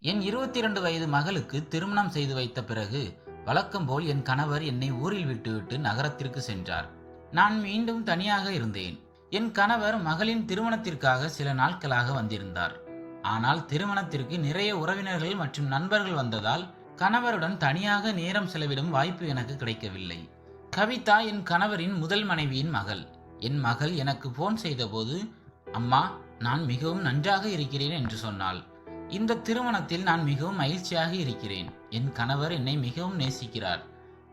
என் 22 வயது மகளுக்கு திருமணம் செய்து வைத்த பிறகு வழக்கம் போல் என் கணவர் என்னை ஊரில் விட்டுவிட்டு நகரத்திற்கு சென்றார். நான் மீண்டும் தனியாக இருந்தேன். என் கணவர் மகளின் திருமணத்திற்காக சில நாட்களாக வந்திருந்தார். ஆனால் திருமணத்திற்கு நிறைய உறவினர்கள் மற்றும் நண்பர்கள் வந்ததால் கணவருடன் தனியாக நேரம் செலவிடும் வாய்ப்பு எனக்கு கிடைக்கவில்லை. கவிதா என் கணவரின் முதல் மனைவியின் மகள். என் மகள் எனக்கு போன் செய்தபோது, அம்மா, நான் மிகவும் நன்றாக இருக்கிறேன் என்று சொன்னாள். இந்த திருமணத்தில் நான் மிகவும் மகிழ்ச்சியாக இருக்கிறேன். என் கணவர் என்னை மிகவும் நேசிக்கிறார்.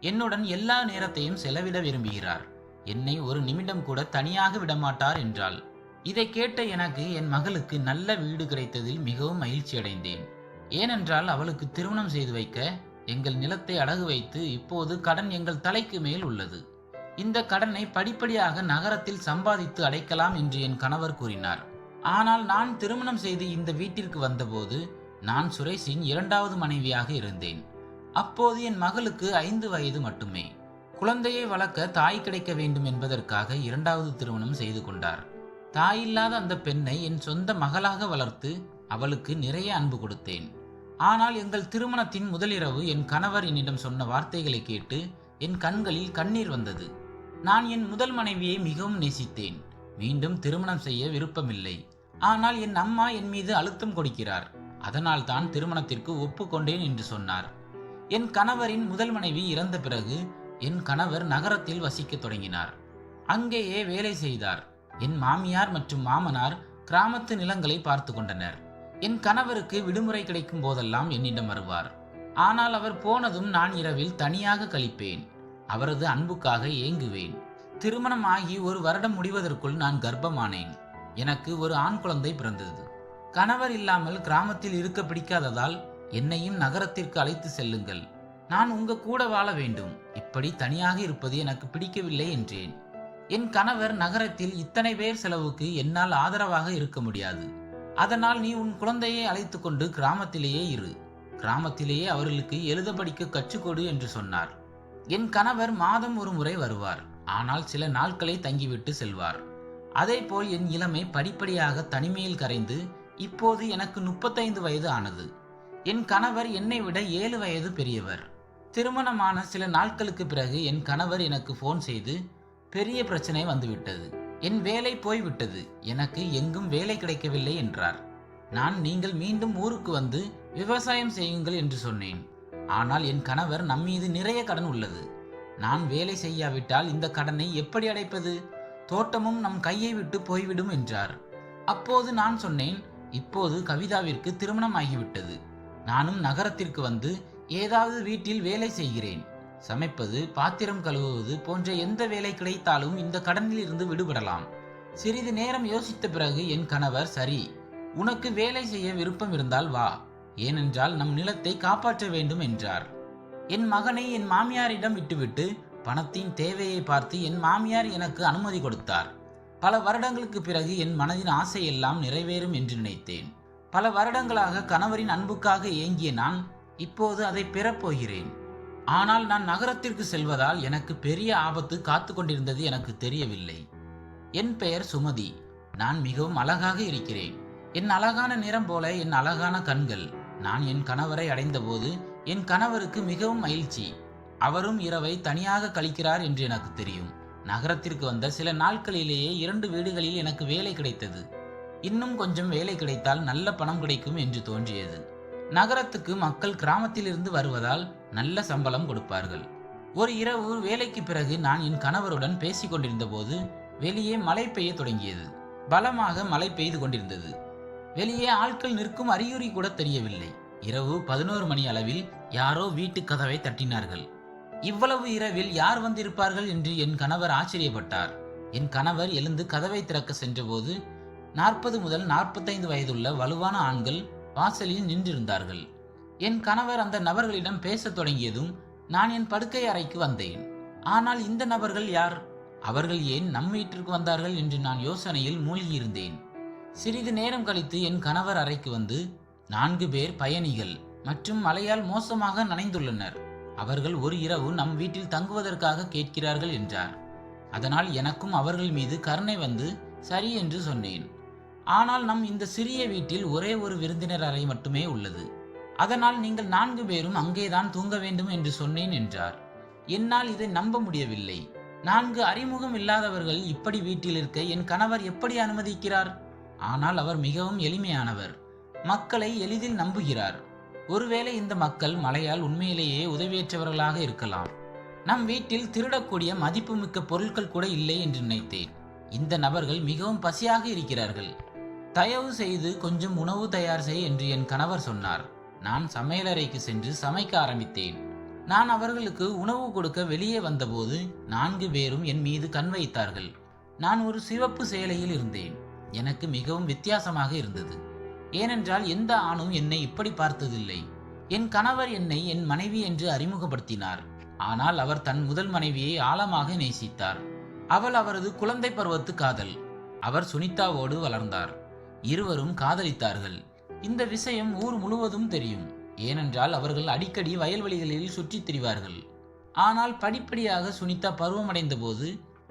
என்னுடன் எல்லா நேரத்தையும் செலவிட விரும்புகிறார். என்னை ஒரு நிமிடம் கூட தனியாக விடமாட்டார் என்றாள். இதை கேட்ட எனக்கு என் மகளுக்கு நல்ல வீடு கிடைத்ததில் மிகவும் மகிழ்ச்சி அடைந்தேன். ஏனென்றால் அவளுக்கு திருமணம் செய்து வைக்க எங்கள் நிலத்தை அடகு வைத்து இப்போது கடன் எங்கள் தலைக்கு மேல் உள்ளது. இந்த கடனை படிப்படியாக நகரத்தில் சம்பாதித்து அடைக்கலாம் என்று என் கணவர் கூறினார். ஆனால் நான் திருமணம் செய்து இந்த வீட்டிற்கு வந்தபோது நான் சுரேஷின் இரண்டாவது மனைவியாக இருந்தேன். அப்போது என் மகளுக்கு 5 வயது மட்டுமே. குழந்தையை வளர்க்க தாய் கிடைக்க வேண்டும் என்பதற்காக இரண்டாவது திருமணம் செய்து கொண்டார். தாயில்லாத அந்த பெண்ணை என் சொந்த மகளாக வளர்த்து அவளுக்கு நிறைய அன்பு கொடுத்தேன். ஆனால் எங்கள் திருமணத்தின் முதலிரவு என் கணவர் என்னிடம் சொன்ன வார்த்தைகளை கேட்டு என் கண்களில் கண்ணீர் வந்தது. நான் என் முதல் மனைவியை மிகவும் நேசித்தேன். மீண்டும் திருமணம் செய்ய விருப்பமில்லை. ஆனால் என் அம்மா என் மீது அழுத்தம் கொடுக்கிறார். அதனால் தான் திருமணத்திற்கு ஒப்புக்கொண்டேன் என்று சொன்னார். என் கணவரின் முதல் மனைவி இறந்த பிறகு என் கணவர் நகரத்தில் வசிக்க தொடங்கினார். அங்கேயே வேலை செய்தார். என் மாமியார் மற்றும் மாமனார் கிராமத்து நிலங்களை பார்த்து கொண்டனர். என் கணவருக்கு விடுமுறை கிடைக்கும் போதெல்லாம் என்னிடம் வருவார். ஆனால் அவர் போனதும் நான் இரவில் தனியாக கழிப்பேன். அவரது அன்புக்காக ஏங்குவேன். திருமணம் ஆகி 1 வருடம் முடிவதற்குள் நான் கர்ப்பமானேன். எனக்கு ஒரு ஆண் குழந்தை பிறந்தது. கணவர் இல்லாமல் கிராமத்தில் இருக்க பிடிக்காததால் என்னையும் நகரத்திற்கு அழைத்து செல்லுங்கள். நான் உங்க கூட வாழ வேண்டும். இப்படி தனியாக இருப்பது எனக்கு பிடிக்கவில்லை என்றேன். என் கணவர் நகரத்தில் இத்தனை பேர் செலவுக்கு என்னால் ஆதரவாக இருக்க முடியாது. அதனால் நீ உன் குழந்தையை அழைத்து கொண்டு கிராமத்திலேயே இரு. கிராமத்திலேயே அவர்களுக்கு எழுத படிக்க கற்றுக்கொடு என்று சொன்னார். என் கணவர் மாதம் ஒரு முறை வருவார். ஆனால் சில நாட்களை தங்கிவிட்டு செல்வார். அதேபோல் என் இளமை படிப்படியாக தனிமையில் கரைந்து இப்போது எனக்கு 35 வயது ஆனது. என் கணவர் என்னை விட 7 வயது பெரியவர். திருமணமான சில நாட்களுக்கு பிறகு என் கணவர் எனக்கு போன் செய்து, பெரிய பிரச்சனை வந்துவிட்டது, என் வேலை போய்விட்டது, எனக்கு எங்கும் வேலை கிடைக்கவில்லை என்றார். நான் நீங்கள் மீண்டும் ஊருக்கு வந்து விவசாயம் செய்யுங்கள் என்று சொன்னேன். ஆனால் என் கணவர் நம்மீது நிறைய கடன் உள்ளது. நான் வேலை செய்யாவிட்டால் இந்த கடனை எப்படி அடைப்பது? தோட்டமும் நம் கையை விட்டு போய்விடும் என்றார். அப்போது நான் சொன்னேன், இப்போது கவிதாவிற்கு திருமணம் ஆகிவிட்டது. நானும் நகரத்திற்கு வந்து ஏதாவது வீட்டில் வேலை செய்கிறேன். சமைப்பது, பாத்திரம் கழுவுவது போன்ற எந்த வேலை கிடைத்தாலும் இந்த கடனில் இருந்து விடுபடலாம். சிறிது நேரம் யோசித்த பிறகு என் கணவர், சரி, உனக்கு வேலை செய்ய விருப்பம் இருந்தால் வா, ஏனென்றால் நம் நிலத்தை காப்பாற்ற வேண்டும் என்றார். என் மகனை என் மாமியாரிடம் விட்டுவிட்டு பணத்தின் தேவையை பார்த்து என் மாமியார் எனக்கு அனுமதி கொடுத்தார். பல வருடங்களுக்கு பிறகு என் மனதின் ஆசையெல்லாம் நிறைவேறும் என்று நினைத்தேன். பல வருடங்களாக கணவரின் அன்புக்காக ஏங்கிய நான் இப்போது அதை பெறப்போகிறேன். ஆனால் நான் நகரத்திற்கு செல்வதால் எனக்கு பெரிய ஆபத்து காத்து கொண்டிருந்தது எனக்கு தெரியவில்லை. என் பெயர் சுமதி. நான் மிகவும் அழகாக இருக்கிறேன். என் அழகான நிறம் போல என் அழகான கண்கள். நான் என் கணவரை அடைந்தபோது என் கணவருக்கு மிகவும் மகிழ்ச்சி. அவரும் இரவை தனியாக கழிக்கிறார் என்று எனக்கு தெரியும். நகரத்திற்கு வந்த சில நாட்களிலேயே 2 வீடுகளில் எனக்கு வேலை கிடைத்தது. இன்னும் கொஞ்சம் வேலை கிடைத்தால் நல்ல பணம் கிடைக்கும் என்று தோன்றியது. நகரத்துக்கு மக்கள் கிராமத்திலிருந்து வருவதால் நல்ல சம்பளம் கொடுப்பார்கள். ஒரு இரவு வேலைக்கு பிறகு நான் என் கணவருடன் பேசிக் கொண்டிருந்த போது வெளியே மழை பெய்ய தொடங்கியது. பலமாக மழை பெய்து கொண்டிருந்தது. வெளியே ஆட்கள் நிற்கும் அறிகுறி கூட தெரியவில்லை. இரவு 11 மணி அளவில் யாரோ வீட்டு கதவை தட்டினார்கள். இவ்வளவு இரவில் யார் வந்திருப்பார்கள் என்று என் கணவர் ஆச்சரியப்பட்டார். என் கணவர் எழுந்து கதவை திறக்க சென்றபோது 40 முதல் 45 வயதுள்ள வலுவான ஆண்கள் வாசலில் நின்றிருந்தார்கள். என் கணவர் அந்த நபர்களிடம் பேசத் தொடங்கியதும் நான் என் படுக்கை அறைக்கு வந்தேன். ஆனால் இந்த நபர்கள் யார்? அவர்கள் ஏன் நம் வீட்டிற்கு வந்தார்கள் என்று நான் யோசனையில் மூழ்கியிருந்தேன். சிறிது நேரம் கழித்து என் கணவர் அறைக்கு வந்து, 4 பேர் பயணிகள் மற்றும் மழையால் மோசமாக நனைந்துள்ளனர். அவர்கள் ஒரு இரவு நம் வீட்டில் தங்குவதற்காக கேட்கிறார்கள் என்றார். அதனால் எனக்கும் அவர்கள் மீது கருணை வந்து சரி என்று சொன்னேன். ஆனால் நம் இந்த சிறிய வீட்டில் ஒரே ஒரு விருந்தினர் அறை மட்டுமே உள்ளது. அதனால் நீங்கள் 4 பேரும் அங்கேதான் தூங்க வேண்டும் என்று சொன்னேன் என்றார். என்னால் இதை நம்ப முடியவில்லை. 4 அறிமுகம் இல்லாதவர்கள் இப்படி வீட்டில் இருக்க என் கணவர் எப்படி அனுமதிக்கிறார்? ஆனால் அவர் மிகவும் எளிமையானவர். மக்களை எளிதில் நம்புகிறார். ஒருவேளை இந்த மக்கள் மழையால் உண்மையிலேயே உதவியற்றவர்களாக இருக்கலாம். நம் வீட்டில் திருடக்கூடிய மதிப்புமிக்க பொருட்கள் கூட இல்லை என்று நினைத்தேன். இந்த நபர்கள் மிகவும் பசியாக இருக்கிறார்கள். தயவு செய்து கொஞ்சம் உணவு தயார் செய் என்று என் கணவர் சொன்னார். நான் சமையலறைக்கு சென்று சமைக்க ஆரம்பித்தேன். நான் அவர்களுக்கு உணவு கொடுக்க வெளியே வந்தபோது 4 பேரும் என் மீது கண் வைத்தார்கள். நான் ஒரு சிவப்பு சேலையில் இருந்தேன். எனக்கு மிகவும் வித்தியாசமாக இருந்தது. ஏனென்றால் எந்த ஆணும் என்னை இப்படி பார்த்ததில்லை. என் கணவர் என்னை என் மனைவி என்று அறிமுகப்படுத்தினார். ஆனால் அவர் தன் முதல் மனைவியை ஆழமாக நேசித்தார். அவள் அவரது குழந்தை பருவத்து காதல். அவர் சுனிதாவோடு வளர்ந்தார். இருவரும் காதலித்தார்கள். இந்த விஷயம் ஊர் முழுவதும் தெரியும். ஏனென்றால் அவர்கள் அடிக்கடி வயல்வெளிகளில் சுற்றித் திரிவார்கள். ஆனால் படிப்படியாக சுனிதா பருவமடைந்த போது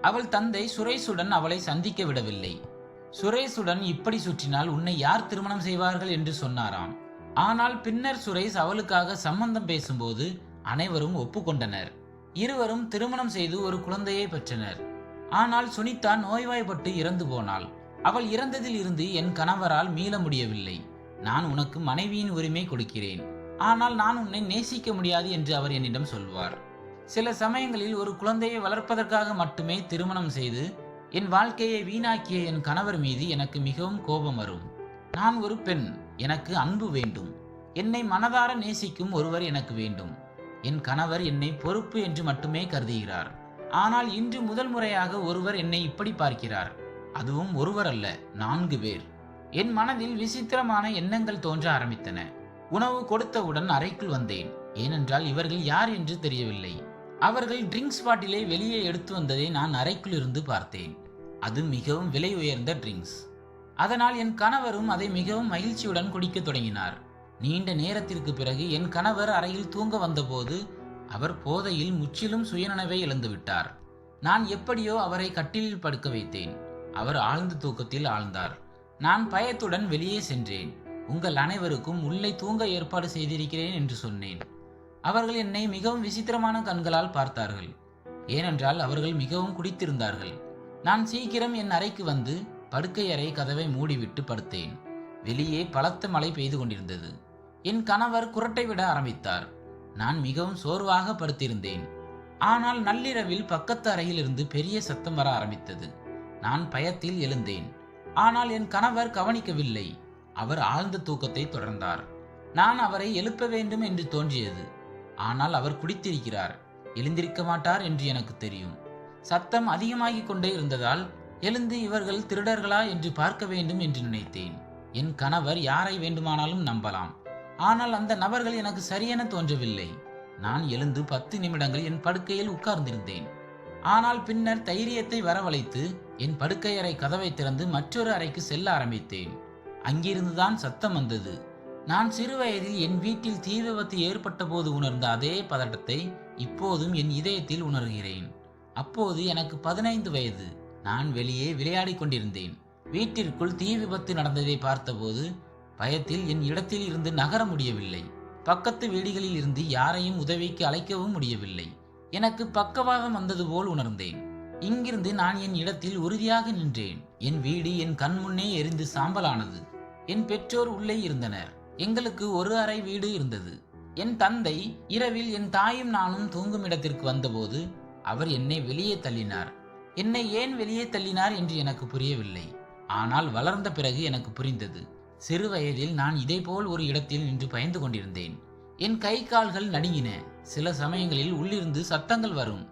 அவள் தந்தை சுரேஷுடன் அவளை சந்திக்க விடவில்லை. சுரேஷுடன் இப்படி சுற்றினால் உன்னை யார் திருமணம் செய்வார்கள் என்று சொன்னாராம். ஆனால் பின்னர் சுரேஷ் அவளுக்காக சம்பந்தம் பேசும்போது அனைவரும் ஒப்புக்கொண்டனர். இருவரும் திருமணம் செய்து ஒரு குழந்தையை பெற்றனர். ஆனால் சுனிதா நோய்வாய்ப்பட்டு இறந்து போனாள். அவள் இறந்ததில் இருந்து என் கணவரால் மீள முடியவில்லை. நான் உனக்கு மனைவியின் உரிமை கொடுக்கிறேன், ஆனால் நான் உன்னை நேசிக்க முடியாது என்று அவர் என்னிடம் சொல்வார். சில சமயங்களில் ஒரு குழந்தையை வளர்ப்பதற்காக மட்டுமே திருமணம் செய்து என் வாழ்க்கையை வீணாக்கிய என் கணவர் மீது எனக்கு மிகவும் கோபம் வரும். நான் ஒரு பெண், எனக்கு அன்பு வேண்டும். என்னை மனதார நேசிக்கும் ஒருவர் எனக்கு வேண்டும். என் கணவர் என்னை பொறுப்பு என்று மட்டுமே கருதுகிறார். ஆனால் இன்று முதல் முறையாக ஒருவர் என்னை இப்படி பார்க்கிறார். அதுவும் ஒருவர் அல்ல, 4 பேர். என் மனதில் விசித்திரமான எண்ணங்கள் தோன்ற ஆரம்பித்தன. உணவு கொடுத்தவுடன் அறைக்குள் வந்தேன். ஏனென்றால் இவர்கள் யார் என்று தெரியவில்லை. அவர்கள் ட்ரிங்க்ஸ் பாட்டிலை வெளியே எடுத்து வந்ததை நான் அறைக்குள் இருந்து பார்த்தேன். அது மிகவும் விலை உயர்ந்த ட்ரிங்க்ஸ். அதனால் என் கணவரும் அதை மிகவும் மகிழ்ச்சியுடன் குடிக்க தொடங்கினார். நீண்ட நேரத்திற்கு பிறகு என் கணவர் அறையில் தூங்க வந்தபோது அவர் போதையில் முற்றிலும் சுயநினைவை இழந்துவிட்டார். நான் எப்படியோ அவரை கட்டிலில் படுக்க வைத்தேன். அவர் ஆழ்ந்த தூக்கத்தில் ஆழ்ந்தார். நான் பயத்துடன் வெளியே சென்றேன். உங்கள் அனைவருக்கும் உள்ளே தூங்க ஏற்பாடு செய்திருக்கிறேன் என்று சொன்னேன். அவர்கள் என்னை மிகவும் விசித்திரமான கண்களால் பார்த்தார்கள். ஏனென்றால் அவர்கள் மிகவும் குடித்திருந்தார்கள். நான் சீக்கிரம் என் அறைக்கு வந்து படுக்கை அறை கதவை மூடிவிட்டு படுத்தேன். வெளியே பலத்த மழை பெய்து கொண்டிருந்தது. என் கணவர் குரட்டை விட ஆரம்பித்தார். நான் மிகவும் சோர்வாக படுத்திருந்தேன். ஆனால் நள்ளிரவில் பக்கத்து அறையில் இருந்து பெரிய சத்தம் வர ஆரம்பித்தது. நான் பயத்தில் எழுந்தேன். ஆனால் என் கணவர் கவனிக்கவில்லை. அவர் ஆழ்ந்த தூக்கத்தை தொடர்ந்தார். நான் அவரை எழுப்ப வேண்டும் என்று தோன்றியது. ஆனால் அவர் குடித்திருக்கிறார், எழுந்திருக்க மாட்டார் என்று எனக்கு தெரியும். சத்தம் அதிகமாகிக் கொண்டே இருந்ததால் எழுந்து இவர்கள் திருடர்களா என்று பார்க்க வேண்டும் என்று நினைத்தேன். என் கணவர் யாரை வேண்டுமானாலும் நம்பலாம். ஆனால் அந்த நபர்கள் எனக்கு சரியென தோன்றவில்லை. நான் எழுந்து 10 நிமிடங்கள் என் படுக்கையில் உட்கார்ந்திருந்தேன். ஆனால் பின்னர் தைரியத்தை வரவழைத்து என் படுக்கை அறை கதவை திறந்து மற்றொரு அறைக்கு செல்ல ஆரம்பித்தேன். அங்கிருந்துதான் சத்தம் வந்தது. நான் சிறுவயதில் என் வீட்டில் தீ விபத்து ஏற்பட்ட போது உணர்ந்த அதே பதட்டத்தை இப்போதும் என் இதயத்தில் உணர்கிறேன். அப்போது எனக்கு 15 வயது. நான் வெளியே விளையாடி கொண்டிருந்தேன். வீட்டிற்குள் தீ விபத்து நடந்ததை பார்த்தபோது பயத்தில் என் இடத்தில் இருந்து நகர முடியவில்லை. பக்கத்து வீடுகளில் இருந்து யாரையும் உதவிக்கு அழைக்கவும் முடியவில்லை. எனக்கு பக்கவாதம் வந்தது போல் உணர்ந்தேன். இங்கிருந்து நான் என் இடத்தில் உறுதியாக நின்றேன். என் வீடு என் கண் முன்னே எரிந்து சாம்பலானது. என் பெற்றோர் உள்ளே இருந்தனர். எங்களுக்கு ஒரு அறை வீடு இருந்தது. என் தந்தை இரவில் என் தாயும் நானும் தூங்கும் இடத்திற்கு வந்தபோது அவர் என்னை வெளியே தள்ளினார். என்னை ஏன் வெளியே தள்ளினார் என்று எனக்கு புரியவில்லை. ஆனால் வளர்ந்த பிறகு எனக்கு புரிந்தது. சிறு வயதில் நான் இதேபோல் ஒரு இடத்தில் நின்று பயந்து கொண்டிருந்தேன். என் கை கால்கள் நடுங்கின. சில சமயங்களில் உள்ளிருந்து சத்தங்கள் வரும்.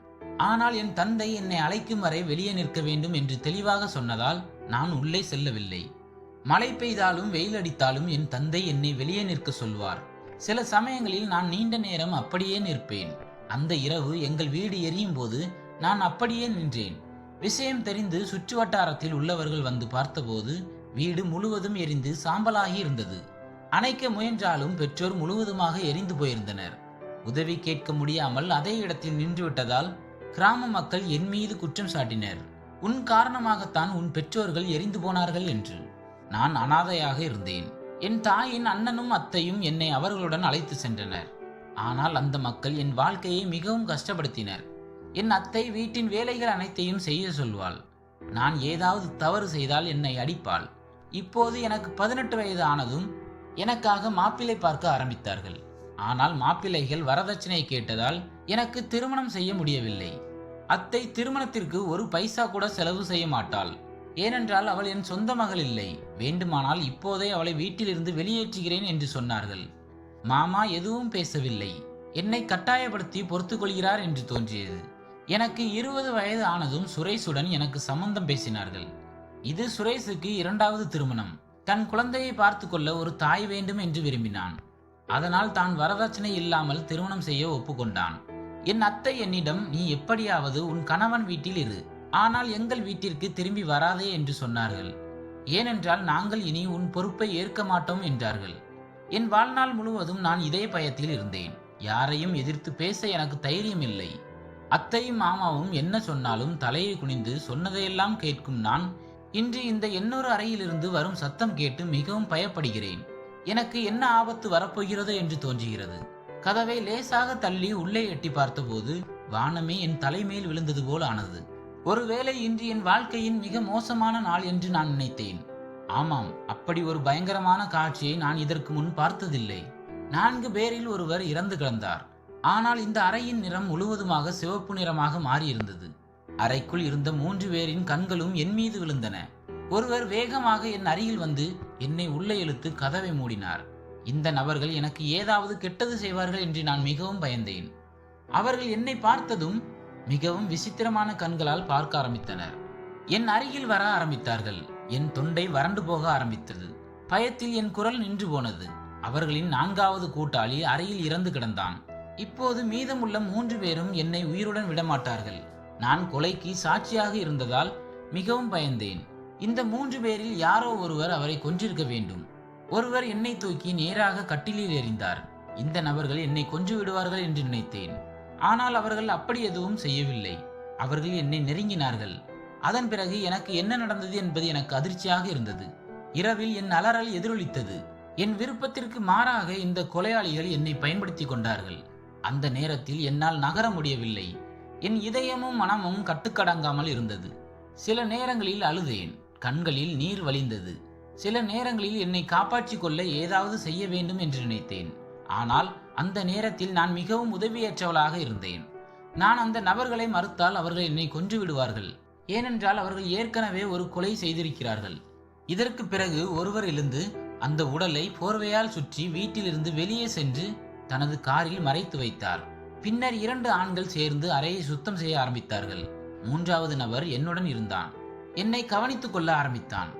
ஆனால் என் தந்தை என்னை அழைக்கும் வரை வெளியே நிற்க வேண்டும் என்று தெளிவாக சொன்னதால் நான் உள்ளே செல்லவில்லை. மழை பெய்தாலும் வெயில் அடித்தாலும் என் தந்தை என்னை வெளியே நிற்க சொல்வார். சில சமயங்களில் நான் நீண்ட நேரம் அப்படியே நிற்பேன். அந்த இரவு எங்கள் வீடு எரியும் போது நான் அப்படியே நின்றேன். விஷயம் தெரிந்து சுற்று வட்டாரத்தில் உள்ளவர்கள் வந்து பார்த்தபோது வீடு முழுவதும் எரிந்து சாம்பலாகி இருந்தது. அணைக்க முயன்றாலும் பெற்றோர் முழுவதுமாக எரிந்து போயிருந்தனர். உதவி கேட்க முடியாமல் அதே இடத்தில் நின்று விட்டதால் கிராம மக்கள் என் மீது குற்றம் சாட்டினர். உன் காரணமாகத்தான் உன் பெற்றோர்கள் எரிந்து போனார்கள் என்று. நான் அனாதையாக இருந்தேன். என் தாயின் அண்ணனும் அத்தையும் என்னை அவர்களுடன் அழைத்து சென்றனர். ஆனால் அந்த மக்கள் என் வாழ்க்கையை மிகவும் கஷ்டப்படுத்தினர். என் அத்தை வீட்டின் வேலைகள் அனைத்தையும் செய்ய சொல்வாள். நான் ஏதாவது தவறு செய்தால் என்னை அடிப்பாள். இப்போது எனக்கு 18 வயது ஆனதும் எனக்காக மாப்பிள்ளை பார்க்க ஆரம்பித்தார்கள். ஆனால் மாப்பிள்ளைகள் வரதட்சணை கேட்டதால் எனக்கு திருமணம் செய்ய முடியவில்லை. அத்தை திருமணத்திற்கு ஒரு பைசா கூட செலவு செய்ய மாட்டாள். ஏனென்றால் அவள் என் சொந்த மகள் இல்லை. வேண்டுமானால் இப்போதே அவளை வீட்டிலிருந்து வெளியேற்றுகிறேன் என்று சொன்னார்கள். மாமா எதுவும் பேசவில்லை. என்னை கட்டாயப்படுத்தி பொறுத்துக் கொள்கிறார் என்று தோன்றியது. எனக்கு 20 வயது ஆனதும் சுரேஷுடன் எனக்கு சம்பந்தம் பேசினார்கள். இது சுரேஷுக்கு 2வது திருமணம். தன் குழந்தையை பார்த்து கொள்ள ஒரு தாய் வேண்டும் என்று விரும்பினான். அதனால் தான் வரதட்சணை இல்லாமல் திருமணம் செய்ய ஒப்புக்கொண்டான். என் அத்தை என்னிடம், நீ எப்படியாவது உன் கணவன் வீட்டில் இரு, ஆனால் எங்கள் வீட்டிற்கு திரும்பி வராதே என்று சொன்னார்கள். ஏனென்றால் நாங்கள் இனி உன் பொறுப்பை ஏற்க மாட்டோம் என்றார்கள். என் வாழ்நாள் முழுவதும் நான் இதே பயத்தில் இருந்தேன். யாரையும் எதிர்த்து பேச எனக்கு தைரியம் இல்லை. அத்தையும் மாமாவும் என்ன சொன்னாலும் தலையை குனிந்து சொன்னதையெல்லாம் கேட்கும் நான் இன்று இந்த 800 அறையிலிருந்து வரும் சத்தம் கேட்டு மிகவும் பயப்படுகிறேன். எனக்கு என்ன ஆபத்து வரப்போகிறதோ என்று தோன்றுகிறது. கதவை லேசாக தள்ளி உள்ளே எட்டி பார்த்தபோது வானமே என் தலைமேல் விழுந்தது போல் ஆனது. ஒருவேளை இன்று என் வாழ்க்கையின் மிக மோசமான நாள் என்று நான் நினைத்தேன். ஆமாம், அப்படி ஒரு பயங்கரமான காட்சியை நான் இதற்கு முன் பார்த்ததில்லை. 4 பேரில் ஒருவர் இறந்து கிடந்தார். ஆனால் இந்த அறையின் நிறம் முழுவதுமாக சிவப்பு நிறமாக மாறியிருந்தது. அறைக்குள் இருந்த 3 பேரின் கண்களும் என் மீது விழுந்தன. ஒருவர் வேகமாக என் அருகில் வந்து என்னை உள்ளே இழுத்து கதவை மூடினார். இந்த நபர்கள் எனக்கு ஏதாவது கெட்டது செய்வார்கள் என்று நான் மிகவும் பயந்தேன். அவர்கள் என்னை பார்த்ததும் மிகவும் விசித்திரமான கண்களால் பார்க்க ஆரம்பித்தனர். என் அருகில் வர ஆரம்பித்தார்கள். என் தொண்டை வறண்டு போக ஆரம்பித்தது. பயத்தில் என் குரல் நின்று போனது. அவர்களின் 4வது கூட்டாளி அறையில் இறந்து கிடந்தான். இப்போது மீதமுள்ள 3 பேரும் என்னை உயிருடன் விடமாட்டார்கள். நான் கொலைக்கு சாட்சியாக இருந்ததால் மிகவும் பயந்தேன். இந்த 3 பேரில் யாரோ ஒருவர் அவரை கொன்றிருக்க வேண்டும். ஒருவர் என்னை தூக்கி நேராக கட்டிலில் எறிந்தார். இந்த நபர்கள் என்னை கொன்று விடுவார்கள் என்று நினைத்தேன். ஆனால் அவர்கள் அப்படி எதுவும் செய்யவில்லை. அவர்கள் என்னை நெருங்கினார்கள். அதன் பிறகு எனக்கு என்ன நடந்தது என்பது எனக்கு அதிர்ச்சியாக இருந்தது. இரவில் என் அலறல் எதிரொலித்தது. என் விருப்பத்திற்கு மாறாக இந்த கொலையாளிகள் என்னை பயன்படுத்தி கொண்டார்கள். அந்த நேரத்தில் என்னால் நகர முடியவில்லை. என் இதயமும் மனமும் கட்டுக்கடங்காமல் இருந்தது. சில நேரங்களில் அழுதேன். கண்களில் நீர் வழிந்தது. சில நேரங்களில் என்னை காப்பாற்றிக் கொள்ள ஏதாவது செய்ய வேண்டும் என்று நினைத்தேன். ஆனால் அந்த நேரத்தில் நான் மிகவும் உதவியற்றவளாக இருந்தேன். நான் அந்த நபர்களை மறுத்தால் அவர்கள் என்னை கொன்று விடுவார்கள். ஏனென்றால் அவர்கள் ஏற்கனவே ஒரு கொலை செய்திருக்கிறார்கள். இதற்கு பிறகு ஒருவர் எழுந்து அந்த உடலை போர்வையால் சுற்றி வீட்டிலிருந்து வெளியே சென்று தனது காரில் மறைத்து வைத்தார். பின்னர் 2 ஆண்கள் சேர்ந்து அறையை சுத்தம் செய்ய ஆரம்பித்தார்கள். 3வது நபர் என்னுடன் இருந்தான். என்னை கவனித்துக் கொள்ள ஆரம்பித்தான்.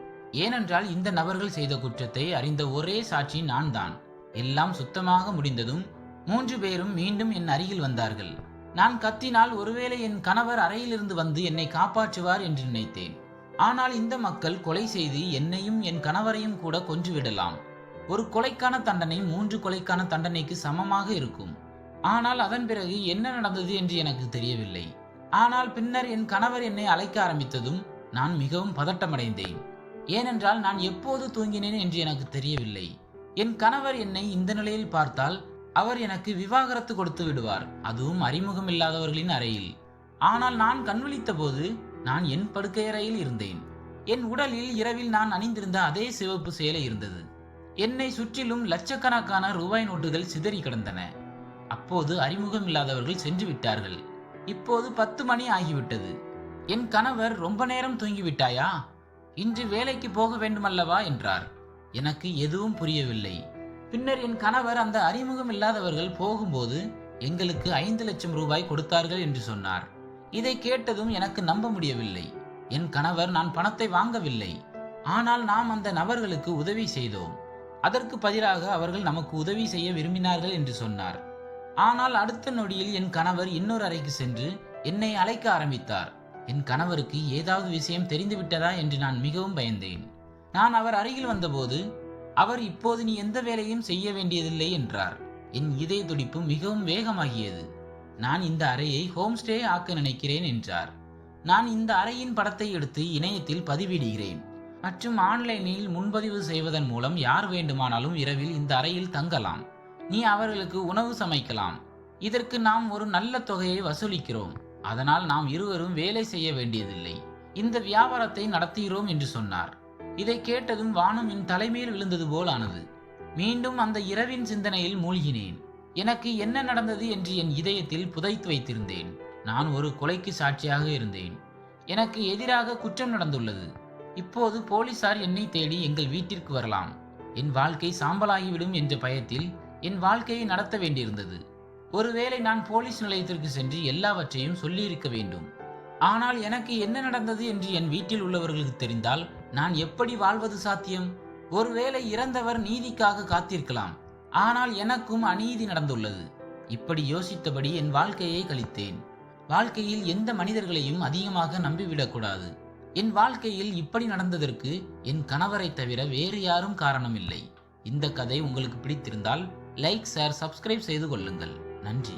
ஏனென்றால் இந்த நபர்கள் செய்த குற்றத்தை அறிந்த ஒரே சாட்சி நான் தான். எல்லாம் சுத்தமாக முடிந்ததும் 3 பேரும் மீண்டும் என் அருகில் வந்தார்கள். நான் கத்தினால் ஒருவேளை என் கணவர் அறையிலிருந்து வந்து என்னை காப்பாற்றுவார் என்று நினைத்தேன். ஆனால் இந்த மக்கள் கொலை செய்து என்னையும் என் கணவரையும் கூட கொன்றுவிடலாம். ஒரு கொலைக்கான தண்டனை 3 கொலைக்கான தண்டனைக்கு சமமாக இருக்கும். ஆனால் அதன் பிறகு என்ன நடந்தது என்று எனக்கு தெரியவில்லை. ஆனால் பின்னர் என் கணவர் என்னை அழைக்க ஆரம்பித்ததும் நான் மிகவும் பதட்டமடைந்தேன். ஏனென்றால் நான் எப்போது தூங்கினேன் என்று எனக்கு தெரியவில்லை. என் கணவர் என்னை இந்த நிலையில் பார்த்தால் அவர் எனக்கு விவாகரத்து கொடுத்து விடுவார், அதுவும் அறிமுகம் இல்லாதவர்களின் அறையில். ஆனால் நான் கண்விழித்த போது நான் என் படுக்கையறையில் இருந்தேன். என் உடலில் இரவில் நான் அணிந்திருந்த அதே சிவப்பு சேலை இருந்தது. என்னை சுற்றிலும் லட்சக்கணக்கான ரூபாய் நோட்டுகள் சிதறி கிடந்தன. அப்போது அறிமுகம் இல்லாதவர்கள் சென்று விட்டார்கள். இப்போது 10 மணி ஆகிவிட்டது. என் கணவர், ரொம்ப நேரம் தூங்கிவிட்டாயா? இன்று வேலைக்கு போக வேண்டுமல்லவா என்றார். எனக்கு எதுவும் புரியவில்லை. பின்னர் என் கணவர் அந்த அறிமுகம் இல்லாதவர்கள் போகும்போது எங்களுக்கு 5 லட்சம் ரூபாய் கொடுத்தார்கள் என்று சொன்னார். இதை கேட்டதும் எனக்கு நம்ப முடியவில்லை. என் கணவர், நான் பணத்தை வாங்கவில்லை, ஆனால் நாம் அந்த நபர்களுக்கு உதவி செய்தோம். அதற்கு பதிலாக அவர்கள் நமக்கு உதவி செய்ய விரும்பினார்கள் என்று சொன்னார். ஆனால் அடுத்த நொடியில் என் கணவர் இன்னொரு அறைக்கு சென்று என்னை அழைக்க ஆரம்பித்தார். என் கணவருக்கு ஏதாவது விஷயம் தெரிந்துவிட்டதா என்று நான் மிகவும் பயந்தேன். நான் அவர் அருகில் வந்தபோது அவர், இப்போது நீ எந்த வேலையும் செய்ய வேண்டியதில்லை என்றார். என் இதய துடிப்பு மிகவும் வேகமாகியது. நான் இந்த அறையை ஹோம் ஸ்டே ஆக்க நினைக்கிறேன் என்றார். நான் இந்த அறையின் படத்தை எடுத்து இணையத்தில் பதிவிடுகிறேன். மற்றும் ஆன்லைனில் முன்பதிவு செய்வதன் மூலம் யார் வேண்டுமானாலும் இரவில் இந்த அறையில் தங்கலாம். நீ அவர்களுக்கு உணவு சமைக்கலாம். இதற்கு நாம் ஒரு நல்ல தொகையை வசூலிக்கிறோம். அதனால் நாம் இருவரும் வேலை செய்ய வேண்டியதில்லை. இந்த வியாபாரத்தை நடத்துகிறோம் என்று சொன்னார். இதை கேட்டதும் வானம் என் தலைமையில் விழுந்தது போல் ஆனது. மீண்டும் அந்த இரவின் சிந்தனையில் மூழ்கினேன். எனக்கு என்ன நடந்தது என்று என் இதயத்தில் புதைத்து வைத்திருந்தேன். நான் ஒரு கொலைக்கு சாட்சியாக இருந்தேன். எனக்கு எதிராக குற்றம் நடந்துள்ளது. இப்போது போலீசார் என்னை தேடி எங்கள் வீட்டிற்கு வரலாம். என் வாழ்க்கை சாம்பலாகிவிடும் என்ற பயத்தில் என் வாழ்க்கையை நடத்த வேண்டியிருந்தது. ஒருவேளை நான் போலீஸ் நிலையத்திற்கு சென்று எல்லாவற்றையும் சொல்லியிருக்க வேண்டும். ஆனால் எனக்கு என்ன நடந்தது என்று என் வீட்டில் உள்ளவர்களுக்கு தெரிந்தால் நான் எப்படி வாழ்வது சாத்தியம்? ஒருவேளை இறந்தவர் நீதிக்காக காத்திருக்கலாம். ஆனால் எனக்கும் அநீதி நடந்துள்ளது. இப்படி யோசித்தபடி என் வாழ்க்கையை கழித்தேன். வாழ்க்கையில் எந்த மனிதர்களையும் அதிகமாக நம்பிவிடக்கூடாது. என் வாழ்க்கையில் இப்படி நடந்ததற்கு என் கணவரை தவிர வேறு யாரும் காரணமில்லை. இந்த கதை உங்களுக்கு பிடித்திருந்தால் லைக், ஷேர், சப்ஸ்கிரைப் செய்து கொள்ளுங்கள். நன்றி.